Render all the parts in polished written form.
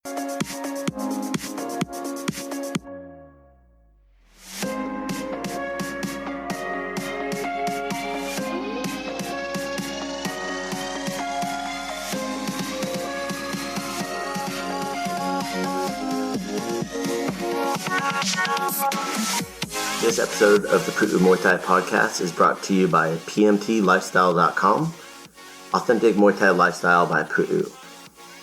This episode of the Pu'u Muay Thai podcast is brought to you by pmtlifestyle.com, Authentic Muay Thai Lifestyle by Pu'u.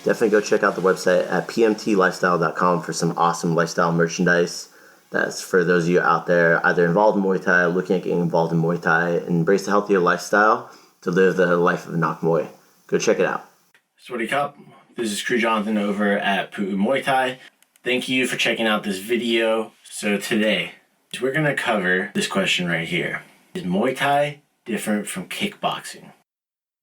Definitely go check out the website at pmtlifestyle.com for some awesome lifestyle merchandise. That's for those of you out there either involved in Muay Thai, looking at getting involved in Muay Thai, and embrace a healthier lifestyle to live the life of a Nak Muay. Go check it out. Swadee Cup. This is Crew Jonathan over at Pu'u Muay Thai. Thank you for checking out this video. So today, we're going to cover this question right here. Is Muay Thai different from kickboxing?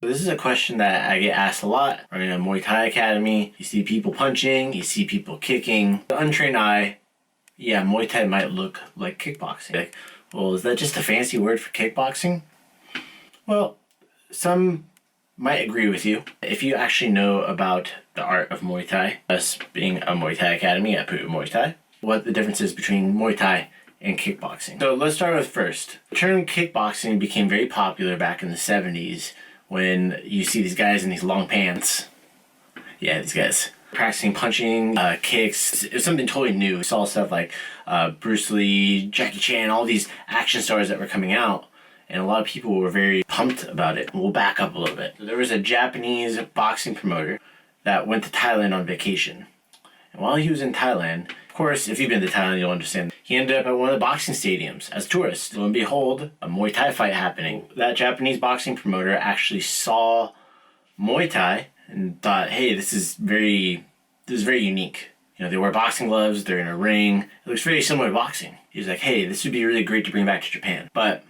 So this is a question that I get asked a lot. Running a Muay Thai academy, you see people punching, you see people kicking. The untrained eye, yeah, Muay Thai might look like kickboxing. Like, well, is that just a fancy word for kickboxing? Well, some might agree with you. If you actually know about the art of Muay Thai, us being a Muay Thai academy at Pu'u Muay Thai, what the difference is between Muay Thai and kickboxing. So let's start with first. The term kickboxing became very popular back in the 70s when you see these guys in these long pants. Yeah, these guys practicing punching, kicks. It was something totally new. We saw stuff like Bruce Lee, Jackie Chan, all these action stars that were coming out. And a lot of people were very pumped about it. We'll back up a little bit. So there was a Japanese boxing promoter that went to Thailand on vacation. And while he was in Thailand, of course, if you've been to Thailand, you'll understand. He ended up at one of the boxing stadiums as a tourist. Lo and behold, a Muay Thai fight happening. That Japanese boxing promoter actually saw Muay Thai and thought, hey, this is very unique. You know, they wear boxing gloves, they're in a ring. It looks very similar to boxing. He was like, hey, this would be really great to bring back to Japan. But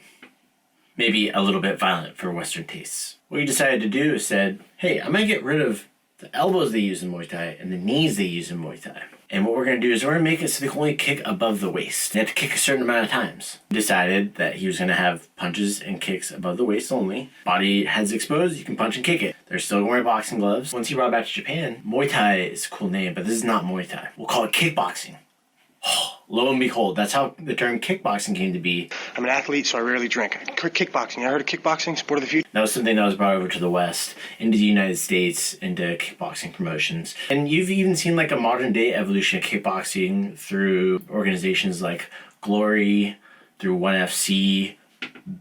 maybe a little bit violent for Western tastes. What he decided to do is said, hey, I'm going to get rid of the elbows they use in Muay Thai and the knees they use in Muay Thai. And what we're going to do is we're going to make it so they can only kick above the waist. They have to kick a certain amount of times. He decided that he was going to have punches and kicks above the waist only. Body heads exposed, you can punch and kick it. They're still wearing boxing gloves. Once he brought it back to Japan, Muay Thai is a cool name, but this is not Muay Thai. We'll call it kickboxing. Lo and behold, that's how the term kickboxing came to be. I'm an athlete, so I rarely drink. Kickboxing. I heard of kickboxing, sport of the future. That was something that was brought over to the West, into the United States, into kickboxing promotions. And you've even seen like a modern day evolution of kickboxing through organizations like Glory, through 1FC,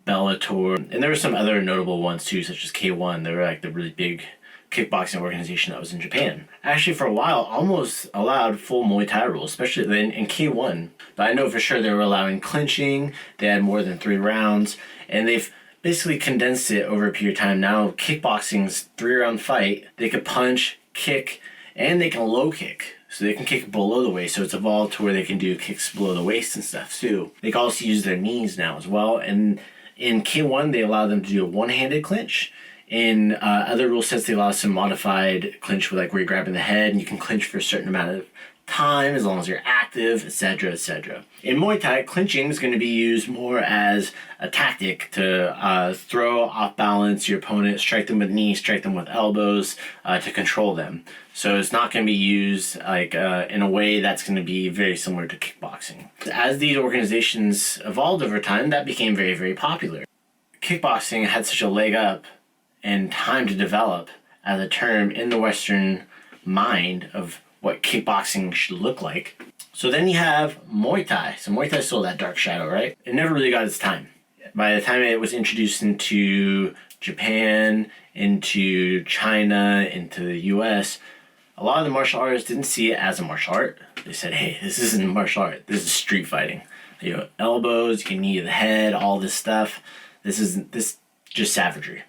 Bellator. And there were some other notable ones too, such as K1. They were like the really big kickboxing organization that was in Japan. Actually, for a while, almost allowed full Muay Thai rules, especially in K1. But I know for sure they were allowing clinching. They had more than 3 rounds. And they've basically condensed it over a period of time. Now, kickboxing's 3-round fight. They could punch, kick, and they can low kick. So they can kick below the waist. So it's evolved to where they can do kicks below the waist and stuff too. They can also use their knees now as well. And in K1, they allow them to do a one-handed clinch. In other rule sets, they allow some modified clinch with like where you're grabbing the head and you can clinch for a certain amount of time as long as you're active, etc., etc. In Muay Thai, clinching is going to be used more as a tactic to throw off balance your opponent, strike them with knees, strike them with elbows to control them. So it's not going to be used like in a way that's going to be very similar to kickboxing. As these organizations evolved over time, that became very, very popular. Kickboxing had such a leg up and time to develop as a term in the Western mind of what kickboxing should look like. So then you have Muay Thai. So Muay Thai is still that dark shadow, right? It never really got its time. By the time it was introduced into Japan, into China, into the US, a lot of the martial artists didn't see it as a martial art. They said, hey, this isn't martial art. This is street fighting. You know, elbows, you can knee to the head, all this stuff. This just savagery.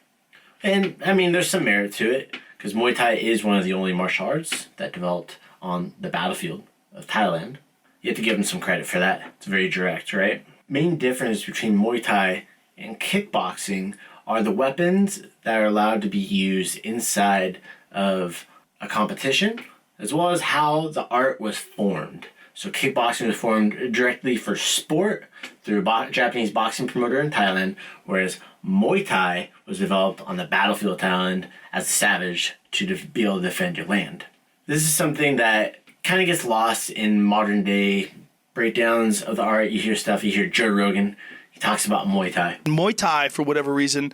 And, I mean, there's some merit to it, because Muay Thai is one of the only martial arts that developed on the battlefield of Thailand. You have to give them some credit for that. It's very direct, right? Main difference between Muay Thai and kickboxing are the weapons that are allowed to be used inside of a competition, as well as how the art was formed. So kickboxing was formed directly for sport through a Japanese boxing promoter in Thailand, whereas Muay Thai was developed on the battlefield of Thailand as a savage to be able to defend your land. This is something that kind of gets lost in modern day breakdowns of the art. You hear Joe Rogan, he talks about Muay Thai. Muay Thai, for whatever reason,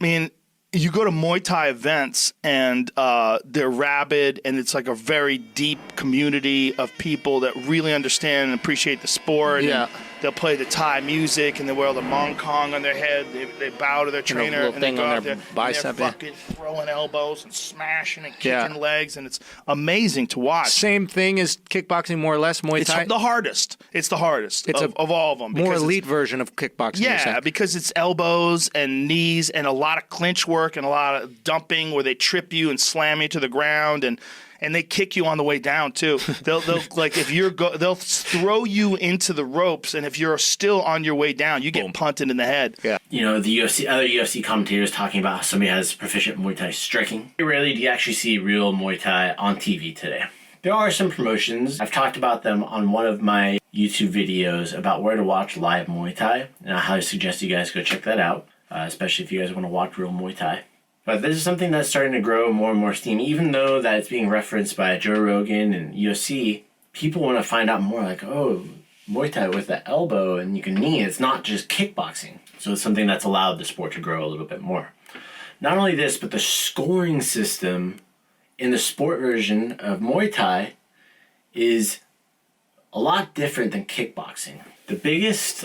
I mean, you go to Muay Thai events and they're rabid, and it's like a very deep community of people that really understand and appreciate the sport. Yeah. And they'll play the Thai music, and they wear the Mong Kong on their head. They bow to their trainer, little and they thing go on out their there, bicep, and they're yeah. fucking throwing elbows and smashing and kicking Yeah. legs, and it's amazing to watch. Same thing as kickboxing, more or less. Muay It's Thai. the hardest. It's the hardest It's of all of them. more because elite version of kickboxing. you're yeah, saying. because it's elbows and knees and a lot of clinch work and a lot of dumping where they trip you and slam you to the ground, and they kick you on the way down too. They'll like if they'll throw you into the ropes, and if you're still on your way down, you get punted in the head. Yeah. You know, the other UFC commentators talking about how somebody has proficient Muay Thai striking. Very rarely do you actually see real Muay Thai on TV today. There are some promotions. I've talked about them on one of my YouTube videos about where to watch live Muay Thai, and I highly suggest you guys go check that out, especially if you guys want to watch real Muay Thai. But this is something that's starting to grow more and more steam, even though that it's being referenced by Joe Rogan and UFC. People want to find out more, like, oh, Muay Thai with the elbow and you can knee. It's not just kickboxing. So it's something that's allowed the sport to grow a little bit more. Not only this, but the scoring system in the sport version of Muay Thai is a lot different than kickboxing. The biggest,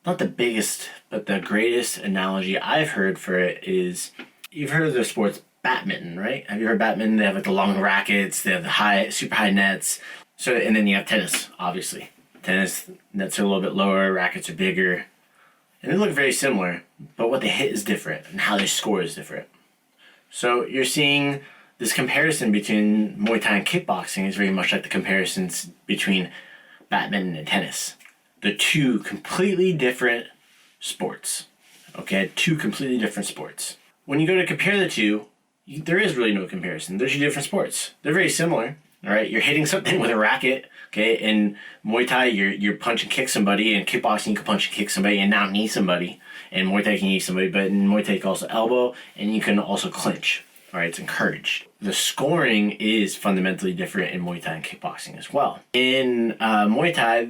not the biggest, but the greatest analogy I've heard for it is, you've heard of the sports badminton, right? Have you heard badminton? They have like the long rackets, they have the super high nets. So, and then you have tennis, obviously. Tennis nets are a little bit lower, rackets are bigger, and they look very similar, but what they hit is different, and how they score is different. So you're seeing this comparison between Muay Thai and kickboxing is very much like the comparisons between badminton and tennis. The two completely different sports. Okay, two completely different sports. When you go to compare the two, there is really no comparison. They're two different sports. They're very similar. All right, you're hitting something with a racket. Okay, in Muay Thai, you're punch and kick somebody. In kickboxing, you can punch and kick somebody and now knee somebody. In Muay Thai, you can knee somebody, but in Muay Thai, you can also elbow and you can also clinch. All right, it's encouraged. The scoring is fundamentally different in Muay Thai and kickboxing as well. In Muay Thai,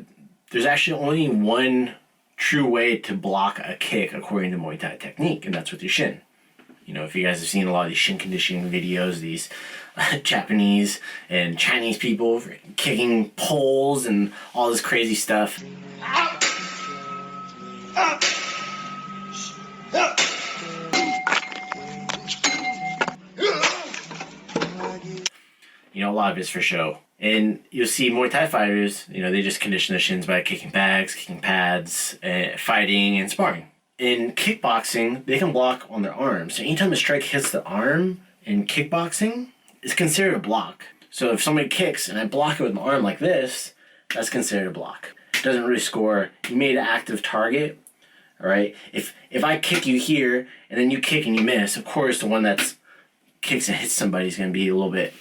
there's actually only one true way to block a kick according to Muay Thai technique, and that's with your shin. You know, if you guys have seen a lot of these shin conditioning videos, these Japanese and Chinese people kicking poles and all this crazy stuff. You know, a lot of it's for show. And you'll see Muay Thai fighters, you know, they just condition their shins by kicking bags, kicking pads, fighting, and sparring. In kickboxing, they can block on their arms. So anytime a strike hits the arm in kickboxing, it's considered a block. So if somebody kicks and I block it with my arm like this, that's considered a block. It doesn't really score. You made an active target, all right? If I kick you here and then you kick and you miss, of course the one that kicks and hits somebody is going to be a little bit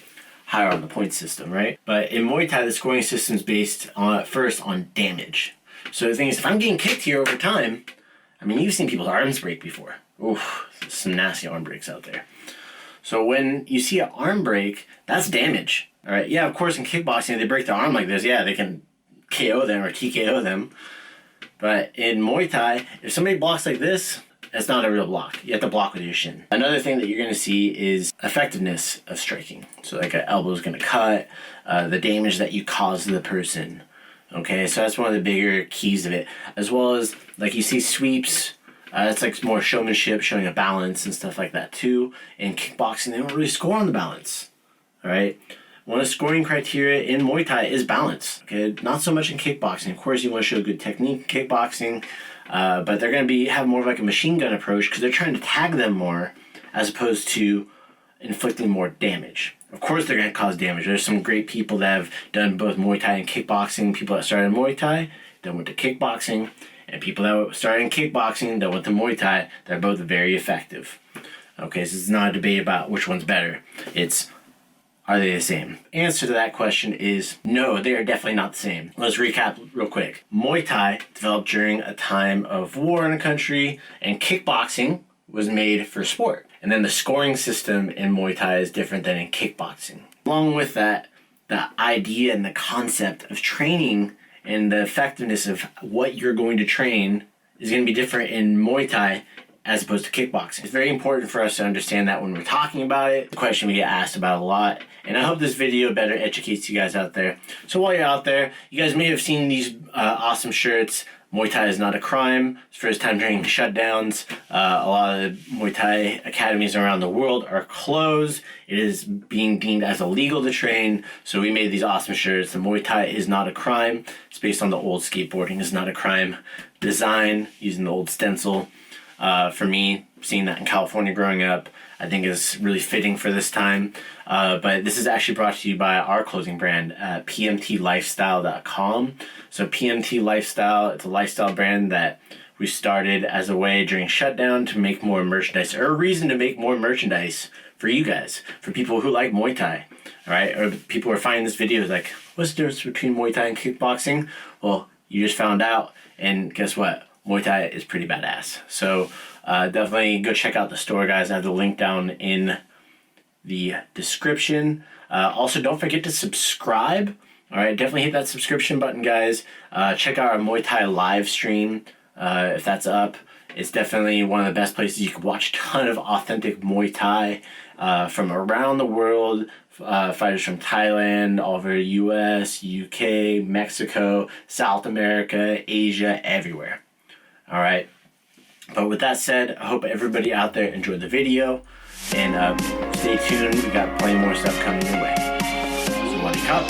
higher on the point system, right? But in Muay Thai, the scoring system is based on first on damage. So the thing is, if I'm getting kicked here over time, I mean, you've seen people's arms break before. Oof, there's some nasty arm breaks out there. So when you see an arm break, that's damage. All right, yeah, of course in kickboxing, they break their arm like this, yeah, they can KO them or TKO them. But in Muay Thai, if somebody blocks like this, that's not a real block. You have to block with your shin. Another thing that you're going to see is effectiveness of striking. So like an elbow is going to cut, the damage that you cause to the person. Okay, so that's one of the bigger keys of it. As well as, like, you see sweeps. It's like more showmanship, showing a balance and stuff like that too. In kickboxing, they don't really score on the balance. All right? One of the scoring criteria in Muay Thai is balance. Okay, not so much in kickboxing. Of course, you want to show good technique in kickboxing. But they're going to have more of like a machine gun approach because they're trying to tag them more as opposed to inflicting more damage. Of course they're going to cause damage. There's some great people that have done both Muay Thai and kickboxing. People that started in Muay Thai, then went to kickboxing. And people that started in kickboxing, that went to Muay Thai, they're both very effective. Okay, so it's not a debate about which one's better. It's, are they the same? Answer to that question is no, they are definitely not the same. Let's recap real quick. Muay Thai developed during a time of war in a country, and kickboxing was made for sport. And then the scoring system in Muay Thai is different than in kickboxing. Along with that, the idea and the concept of training and the effectiveness of what you're going to train is going to be different in Muay Thai as opposed to kickboxing. It's very important for us to understand that when we're talking about it. The question we get asked about a lot. And I hope this video better educates you guys out there. So while you're out there, you guys may have seen these awesome shirts. Muay Thai is not a crime. It's first time during shutdowns. A lot of the Muay Thai academies around the world are closed. It is being deemed as illegal to train. So we made these awesome shirts. The Muay Thai is not a crime. It's based on the old skateboarding is not a crime design using the old stencil. For me, seeing that in California growing up, I think is really fitting for this time. But this is actually brought to you by our clothing brand at pmtlifestyle.com. So PMT Lifestyle, it's a lifestyle brand that we started as a way during shutdown to make more merchandise, or a reason to make more merchandise for you guys, for people who like Muay Thai, all right? Or people who are finding this video like, what's the difference between Muay Thai and kickboxing? Well, you just found out, and guess what? Muay Thai is pretty badass. So definitely go check out the store, guys. I have the link down in the description. Also, don't forget to subscribe. All right, definitely hit that subscription button, guys. Check out our Muay Thai live stream if that's up. It's definitely one of the best places you can watch a ton of authentic Muay Thai from around the world. Fighters from Thailand, all over the US, UK, Mexico, South America, Asia, everywhere. All right. But with that said, I hope everybody out there enjoyed the video. And stay tuned. We got plenty more stuff coming your way. So what do you come?